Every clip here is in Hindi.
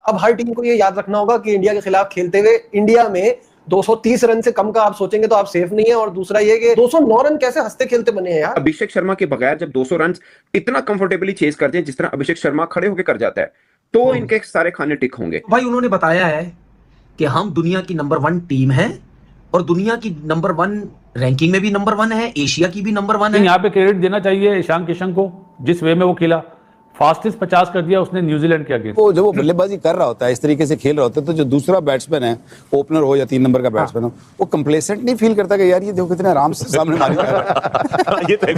अब हर टीम को ये याद रखना होगा कि इंडिया के खिलाफ खेलते हुए इंडिया में 230 रन से कम का आप सोचेंगे तो आप सेफ नहीं है। और दूसरा ये कि 209 रन कैसे हंसते खेलते बने हैं यार। अभिषेक शर्मा के बगैर जब 200 रन इतना कंफर्टेबली चेज करते हैं जिस तरह अभिषेक शर्मा खड़े होकर कर जाता है, तो इनके सारे खाने टिक होंगे। भाई उन्होंने बताया है कि हम दुनिया की नंबर 1 टीम है और दुनिया की नंबर 1 रैंकिंग में भी नंबर 1 है, एशिया की भी नंबर 1 है। यहाँ पे क्रेडिट देना चाहिए ईशान किशन को, जिस वे में वो खेला, फास्टेस्ट 50 कर दिया उसने न्यूजीलैंड के अगेंस्ट। वो जब वो बल्लेबाजी कर रहा होता है, इस तरीके से खेल रहा होता है, तो जो दूसरा बैट्समैन है, ओपनर हो या 3 नंबर का बैट्समैन हो, वो कंप्लेसेंट नहीं फील करता कि यार ये देखो कितने आराम से सामने मारी जा रहा है। ये तो एक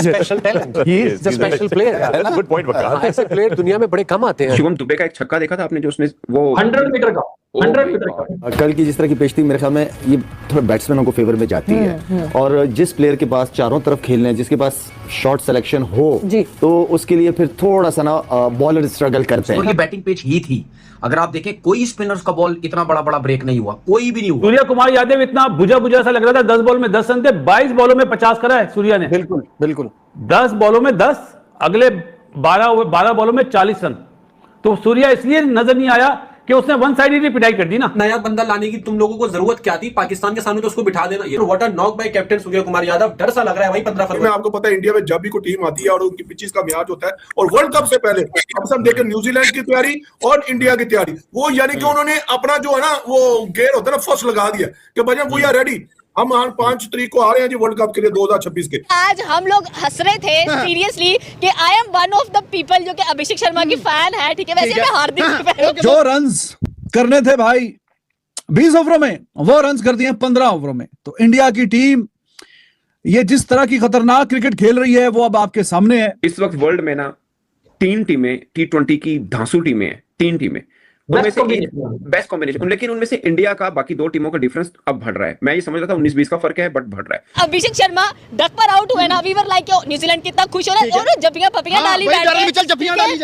special talent, he is a special player. Good point बता। ऐसे प्लेयर दुनिया में बड़े कम आते हैं। शिवम दुबे का एक छक्का देखा था आपने, जो उसने वो 100 मीटर का 100 मीटर का कल की जिस तरह की पेश थी, मेरे ख्याल में ये थोड़ा बैट्समैनों को फेवर में जाती है। और जिस प्लेयर के पास चारों तरफ खेलने हैं, जिसके पास शॉट सिलेक्शन हो, तो उसके लिए फिर थोड़ा सा ना बॉलर स्ट्रगल करते हैं। और ये बैटिंग पिच ही थी। अगर आप देखें कोई स्पिनर्स का बॉल इतना बड़ा ब्रेक नहीं हुआ, कोई भी नहीं हुआ। सूर्या कुमार यादव इतना बुझा सा लग रहा था, 10 बॉल में 10 रन थे, 22 बॉलों में 50 करा है सूर्या ने। बिल्कुल बिल्कुल 10 बॉलों में 10, अगले 12 बॉलों में 40 रन। तो सूर्या इसलिए नजर नहीं आया कि उसने वन साइडेड पिटाई कर दी ना। नया बंदा लाने की तुम लोगों को जरूरत क्या थी? पाकिस्तान के सामने तो उसको बिठा देना। ये what a knock by captain Surya Kumar Yadav. डर सा लग रहा है भाई 15 फरवरी में। आपको पता है इंडिया में जब भी कोई टीम आती है और उनकी पिचेस का मैच होता है, और वर्ल्ड कप से पहले अब हम देखें न्यूजीलैंड की तैयारी और इंडिया की तैयारी, वो यानी कि उन्होंने अपना जो है ना वो गेयर होता है ना फर्स्ट लगा दिया कि भैया वी आर रेडी, हम 5 तारीख को आ रहे हैं जी वर्ल्ड कप के लिए 2026 के। आज हम लोग हंस रहे थे सीरियसली कि I am one of the people जो कि अभिषेक शर्मा की फैन है। ठीक है, वैसे मैं हार्दिक जो रन्स करने थे भाई 20 ओवरों में, वो रन्स कर दिए 15 ओवरों में। तो इंडिया की टीम ये जिस तरह की खतरनाक क्रिकेट खेल रही है वो अब आपके सामने है। इस वक्त वर्ल्ड में ना 3 टीमें T20 की धांसू टीमें हैं, 3 टीमें, उनमें से बेस्ट कॉम्बिनेशन, लेकिन उनमें से इंडिया का बाकी 2 टीमों का डिफरेंस अब बढ़ रहा है। मैं ये समझ रहा था 19-20 का फर्क है, बट बढ़ रहा है। अभिषेक शर्मा डक पर आउट हुए ना, वी वर लाइक न्यूजीलैंड कितना खुश हो रहा है और जपियां पपियां डाली बैठ गए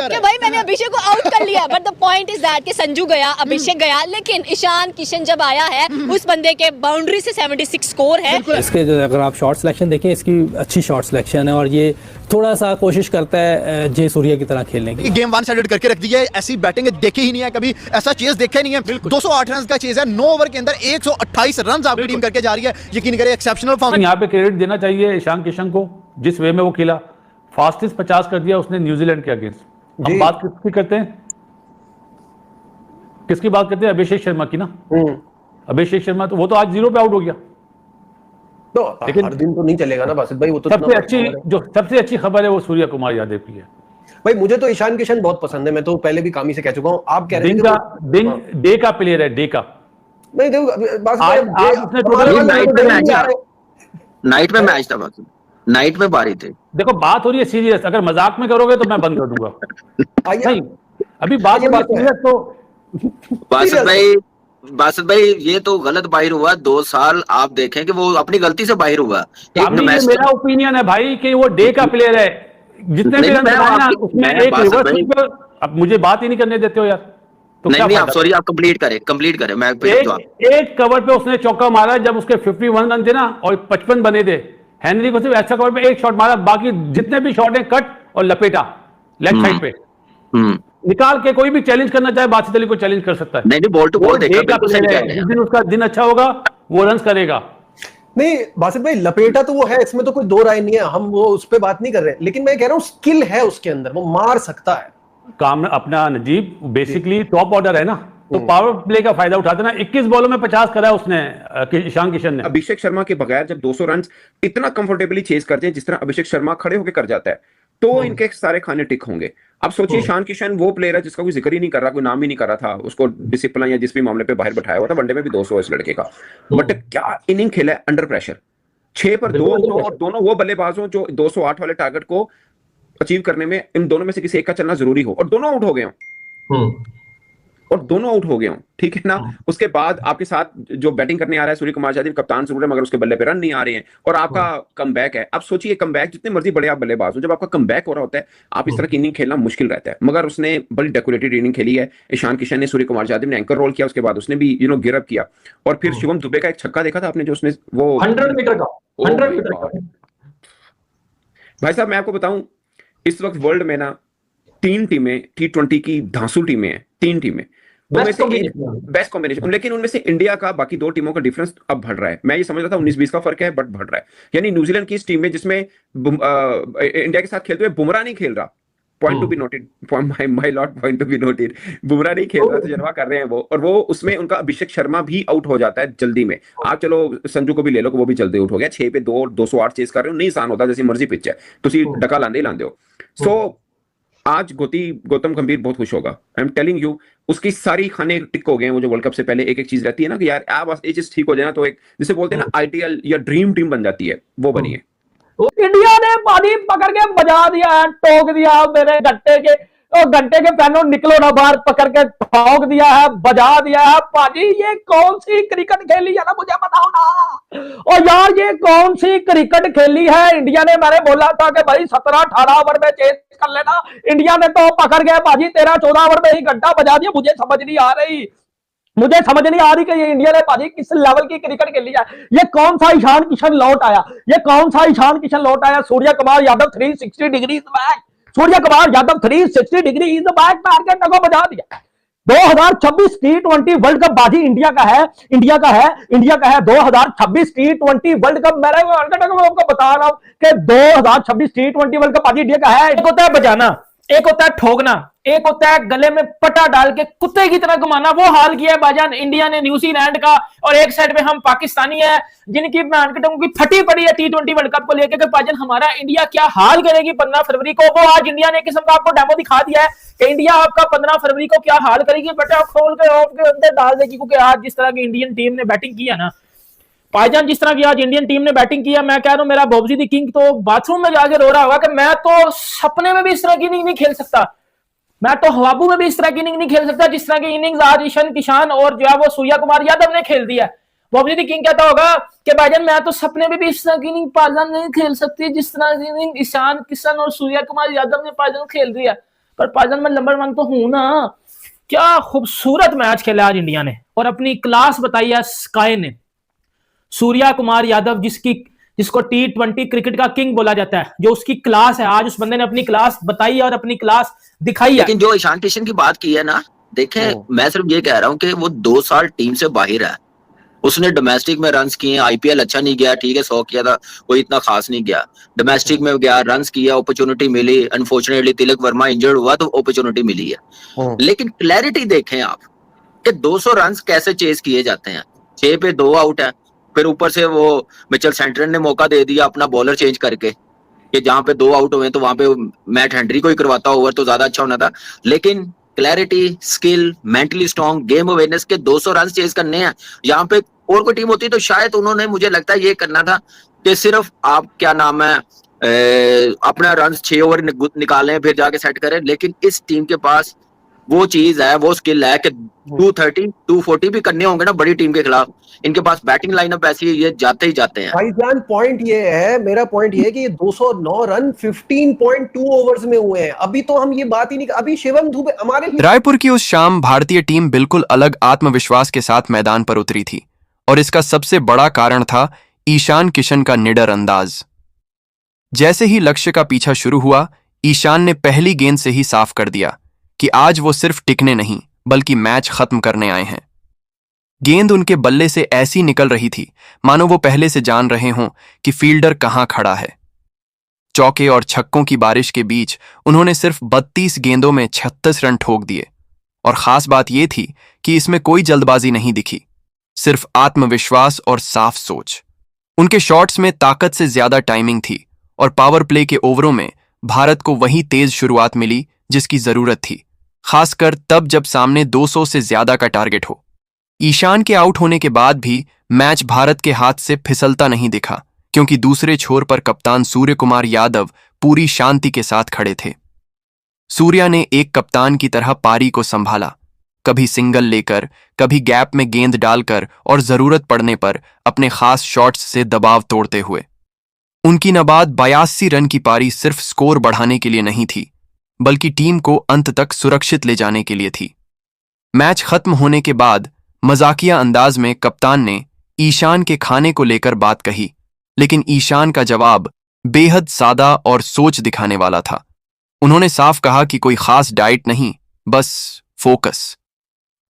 कि भाई मैंने अभिषेक को आउट कर लिया। But the point is that कि संजू गया, अभिषेक गया, लेकिन ईशान किशन जब आया है उस बंदे के बाउंड्री से 76 स्कोर है। इसके अगर आप शॉट सिलेक्शन देखें, इसकी अच्छी शॉट सिलेक्शन है और ये थोड़ा सा कोशिश करता है जय सूर्या की तरह खेलने की। गेम 1 साइडेड करके रख दी है, ऐसी बैटिंग देखी ही नहीं है कभी, ऐसा चेज देखा ही नहीं है। 208 रन का चेज है, 9 ओवर के अंदर 128 रन आपकी टीम करके जा रही है। यकीन करें एक्सेप्शनल फॉर्म। यहाँ पे क्रेडिट देना चाहिए ईशान किशन को, जिस वे में वो खेला, फास्टेस्ट 50 कर दिया उसने न्यूजीलैंड के अगेंस्ट। हम बात किसकी करते हैं, किसकी बात करते हैं? अभिषेक शर्मा की ना। अभिषेक शर्मा तो वो तो आज 0 पे आउट हो गया। तो लेकिन हर दिन तो नहीं चलेगा ना बासित भाई, वो तो सबसे अच्छी खबर है वो सूर्य कुमार यादव की है। भाई मुझे तो ईशान किशन बहुत पसंद है, मैं तो पहले भी कामी से कह चुका हूं। आप कह रहे हैं डे का प्लेयर है, डे का नहीं देखो नाइट में मैच था, नाइट में बारी थे। देखो बात हो रही है सीरियस, अगर मजाक में करोगे तो मैं बंद कर दूंगा। नहीं अभी बात सीरियस तो बासित भाई ये तो गलत बाहर हुआ। 2 साल आप देखें कि वो अपनी गलती से बाहर हुआ। मेरा ओपिनियन है भाई कि वो डे का प्लेयर है, जितने भी रन बनाए ना उसमें एक रिवर्स। अब मुझे बात ही नहीं करने देते हो यार। तो नहीं आप सॉरी, आप कंप्लीट करें। मैं एक कवर पे उसने चौका मारा जब उसके 51 रन थे ना और 55 बने थे। हेनरी को सिर्फ ऐसा कवर पे एक शॉट मारा, बाकी जितने भी शॉट है कट और लपेटा लेफ्ट साइड पे निकाल के। कोई भी चैलेंज करना चाहे बासित अली को चैलेंज कर सकता है। नहीं बॉल टू बॉल देखा, जिस दिन उसका दिन अच्छा होगा वो रन करेगा। नहीं बासित भाई लपेटा तो वो है, इसमें तो कोई 2 राय नहीं है, हम वो उस पर बात नहीं कर रहे, लेकिन मैं कह रहा हूँ स्किल है उसके अंदर, वो मार सकता है। काम अपना नजीब बेसिकली टॉप ऑर्डर है ना, तो पावर प्ले का फायदा उठाते ना। 21 बॉलों में 50 करा उसने ईशान किशन ने। अभिषेक शर्मा के बगैर जब 200 रन इतना कंफर्टेबली चेज करते हैं जिस तरह अभिषेक शर्मा खड़े होकर कर जाता है, तो इनके सारे खाने टिक होंगे। अब सोचिए ईशान किशन वो प्लेयर है जिसका कोई जिक्र ही नहीं कर रहा, कोई नाम ही नहीं कर रहा था, उसको डिसिप्लिन या जिस भी मामले पे बाहर बैठाया हुआ था। वनडे में भी 200 इस लड़के का, बट क्या इनिंग खेला है अंडर प्रेशर। 6 पर 2 और दोनों वो बल्लेबाज हो जो 208 वाले टारगेट को अचीव करने में इन दोनों में से किसी एक का चलना जरूरी हो, और दोनों आउट हो गए हों। ठीक है ना। उसके बाद आपके साथ जो बैटिंग करने आ रहा है सूर्य कुमार यादव, कप्तान जरूर है मगर उसके बल्ले पे रन नहीं आ रहे हैं, और आपका कमबैक है। अब सोचिए कमबैक जितने मर्जी बड़े आप बल्लेबाज हो, जब आपका कमबैक हो रहा होता है आप इस तरह की इनिंग खेलना मुश्किल रहता है। मगर उसने बड़ी डेकोरेटेड इनिंग खेली है। ईशान किशन ने, सूर्य कुमार यादव ने एंकर रोल किया, उसके बाद उसने भी गिव अप किया। और फिर शिवम दुबे का एक छक्का देखा था आपने, जो उसने वो 100 मीटर का भाई साहब मैं आपको बताऊं, इस वक्त वर्ल्ड में ना 3 टीमें T20 की धांसू टीमें हैं, 3 टीमें, उनमें से एक बेस्ट कॉम्बिनेशन, लेकिन उनमें से इंडिया का बाकी 2 टीमों का डिफरेंस अब बढ़ रहा है। मैं ये समझ रहा था 19-20 का फर्क है, बट बढ़ रहा है। यानी न्यूजीलैंड की इस टीम में जिसमें इंडिया के साथ खेलते हुए बुमराह नहीं खेल रहा, point to be noted, my Lord, point to be noted, Bumrah नहीं खेल रहा, तजर्बा कर रहे हैं वो, और वो उसमें उनका अभिषेक शर्मा भी आउट हो जाता है जल्दी में। आप चलो संजू को भी ले लो, वो भी जल्दी आउट हो गया, 6 पे 2 208 चेस कर रहे हो, नहीं आसान होता, जैसी मर्जी पिच है, तुसी डका लांदे ही लांदे हो। सो आज गौतम गंभीर बहुत खुश होगा, आई एम टेलिंग यू, उसकी सारी खाने टिक हो गए हैं। वो जो वर्ल्ड कप से पहले एक एक चीज रहती है ना कि यार आप बस ये चीज ठीक हो जाए ना, तो एक जिसे बोलते हैं ना आइडियल या ड्रीम टीम बन जाती है, वो बनी है। इंडिया ने पानी पकड़ के बजा दिया है, टोक दिया मेरे घंटे के फैनों, निकलो ना बाहर, पकड़ के ठोक दिया है, बजा दिया है। पाजी ये कौन सी क्रिकेट खेली है ना, मुझे बताओ ना। और यार ये कौन सी क्रिकेट खेली है इंडिया ने। मैंने बोला था कि भाई 17-18 ओवर में चेस कर लेना, इंडिया ने तो पकड़ गया पाजी 13-14 ओवर में ही घंटा बजा दिया। मुझे समझ नहीं आ रही कि ये इंडिया ने पाजी किस लेवल की क्रिकेट खेली है। ये कौन सा ईशान किशन लौट आया, Surya Kumar Yadav 360 degree back, Surya Kumar Yadav 360 degree is back, target को बजा दिया। 2026 T20 वर्ल्ड कप बाजी इंडिया का है 2026 T20 वर्ल्ड कप। मैं आपको बता रहा हूं कि 2026 T20 वर्ल्ड कप बाजी इंडिया का है। एक होता है बजाना, एक होता है ठोकना, एक होता है गले में पटा डाल के कुत्ते की तरह घुमाना। वो हाल किया है बाजान इंडिया ने न्यूजीलैंड का, और एक साइड में हम पाकिस्तानी है जिनकी मार्केटों की फटी पड़ी है T20 वर्ल्ड कप को लेकर कि बाजान हमारा इंडिया क्या हाल करेगी 15 फरवरी को। वो आज इंडिया ने किस्म का आपको डेमो दिखा दिया है कि इंडिया आपका 15 फरवरी को क्या हाल करेगी। बेटा खोल के अंदर डाल देगी, क्योंकि आज जिस तरह की इंडियन टीम ने बैटिंग किया ना भाईजान, जिस तरह की आज इंडियन टीम ने बैटिंग किया, मैं कह रहा हूं मेरा बॉब्जी दी किंग तो बाथरूम में जाके रो रहा होगा कि मैं तो सपने में भी इस तरह की इनिंग नहीं खेल सकता, मैं तो हवाबू में भी इस तरह की इनिंग नहीं खेल सकता जिस तरह की इनिंग्स आज ईशान किशन और जो है वो सूर्य कुमार यादव ने खेल दिया। बॉब्जी दी किंग कहता होगा कि भाईजान मैं तो सपने में भी इस तरह की इनिंग पाजान नहीं खेल सकती जिस तरह की इनिंग ईशान किशन और सूर्य कुमार यादव ने पाजान खेल दिया। पर पाजान मैं नंबर 1 तो हूं ना। क्या खूबसूरत मैच खेला आज इंडिया ने और अपनी क्लास बताई है स्काई ने। सूर्य कुमार यादव जिसको T20 क्रिकेट का किंग बोला जाता है, जो उसकी क्लास है, आज उस बंदे ने अपनी क्लास बताई है और अपनी क्लास दिखाई है। लेकिन जो ईशान किशन की बात की है ना, देखें मैं सिर्फ ये कह रहा हूं कि वो 2 साल टीम से बाहर है। उसने डोमेस्टिक में रन्स किए, IPL अच्छा नहीं गया, ठीक है 100 किया था, कोई इतना खास नहीं गया। डोमेस्टिक में गया, रन्स किया, अपॉर्चुनिटी मिली। अनफॉर्चुनेटली तिलक वर्मा इंजर्ड हुआ तो अपॉर्चुनिटी मिली है। लेकिन क्लैरिटी देखें आप कि 200 रन्स कैसे चेस किए जाते हैं। 6 पे 2 आउट है, फिर ऊपर से वो मिचेल सेंटनर ने मौका दे दिया अपना बॉलर चेंज करके कि जहां पे 2 आउट हुए तो वहां पे मैट हेनरी को ही करवाता ओवर तो ज्यादा अच्छा होना था। लेकिन clarity, skill, mentally strong, game awareness के 200 रन चेज करने हैं। यहाँ पे और कोई टीम होती तो शायद उन्होंने, मुझे लगता है ये करना था कि सिर्फ आप क्या नाम है अपना रन 6 ओवर निकालें फिर जाके सेट करें। लेकिन इस टीम के पास वो चीज है, वो स्किल है कि 230, 240 भी करने होंगे ना बड़ी टीम के खिलाफ। इनके पास बैटिंग लाइनअप ऐसी है, ये जाते ही जाते हैं। भाईजान पॉइंट ये है, मेरा पॉइंट ये है कि ये 209 रन 15.2 ओवर्स में हुए हैं। अभी तो हम ये बात ही नहीं, अभी शिवम दुबे हमारे रायपुर की उस शाम भारतीय टीम बिल्कुल अलग आत्मविश्वास के साथ मैदान पर उतरी थी, और इसका सबसे बड़ा कारण था ईशान किशन का निडर अंदाज। जैसे ही लक्ष्य का पीछा शुरू हुआ, ईशान ने पहली गेंद से ही साफ कर दिया कि आज वो सिर्फ टिकने नहीं बल्कि मैच खत्म करने आए हैं। गेंद उनके बल्ले से ऐसी निकल रही थी मानो वो पहले से जान रहे हों कि फील्डर कहां खड़ा है। चौके और छक्कों की बारिश के बीच उन्होंने सिर्फ 32 गेंदों में 36 रन ठोक दिए, और खास बात यह थी कि इसमें कोई जल्दबाजी नहीं दिखी, सिर्फ आत्मविश्वास और साफ सोच। उनके शॉट्स में ताकत से ज्यादा टाइमिंग थी, और पावर प्ले के ओवरों में भारत को वही तेज शुरुआत मिली जिसकी जरूरत थी, खासकर तब जब सामने 200 से ज्यादा का टारगेट हो। ईशान के आउट होने के बाद भी मैच भारत के हाथ से फिसलता नहीं दिखा, क्योंकि दूसरे छोर पर कप्तान सूर्य कुमार यादव पूरी शांति के साथ खड़े थे। सूर्या ने एक कप्तान की तरह पारी को संभाला, कभी सिंगल लेकर, कभी गैप में गेंद डालकर, और जरूरत पड़ने पर अपने खास शॉट्स से दबाव तोड़ते हुए। उनकी नबाद 82 रन की पारी सिर्फ स्कोर बढ़ाने के लिए नहीं थी, बल्कि टीम को अंत तक सुरक्षित ले जाने के लिए थी। मैच खत्म होने के बाद मजाकिया अंदाज में कप्तान ने ईशान के खाने को लेकर बात कही, लेकिन ईशान का जवाब बेहद सादा और सोच दिखाने वाला था। उन्होंने साफ कहा कि कोई खास डाइट नहीं, बस फोकस।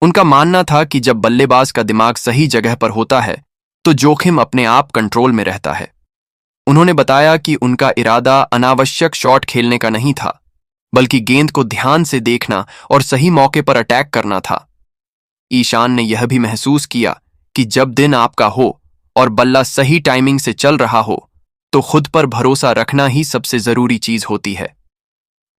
उनका मानना था कि जब बल्लेबाज का दिमाग सही जगह पर होता है तो जोखिम अपने आप कंट्रोल में रहता है। उन्होंने बताया कि उनका इरादा अनावश्यक शॉट खेलने का नहीं था, बल्कि गेंद को ध्यान से देखना और सही मौके पर अटैक करना था। ईशान ने यह भी महसूस किया कि जब दिन आपका हो और बल्ला सही टाइमिंग से चल रहा हो तो खुद पर भरोसा रखना ही सबसे जरूरी चीज होती है।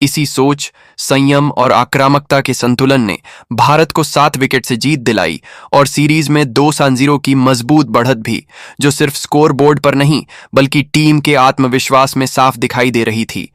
इसी सोच, संयम और आक्रामकता के संतुलन ने भारत को 7 विकेट से जीत दिलाई और सीरीज में 2-0 की मजबूत बढ़त भी, जो सिर्फ स्कोर बोर्ड पर नहीं बल्कि टीम के आत्मविश्वास में साफ दिखाई दे रही थी।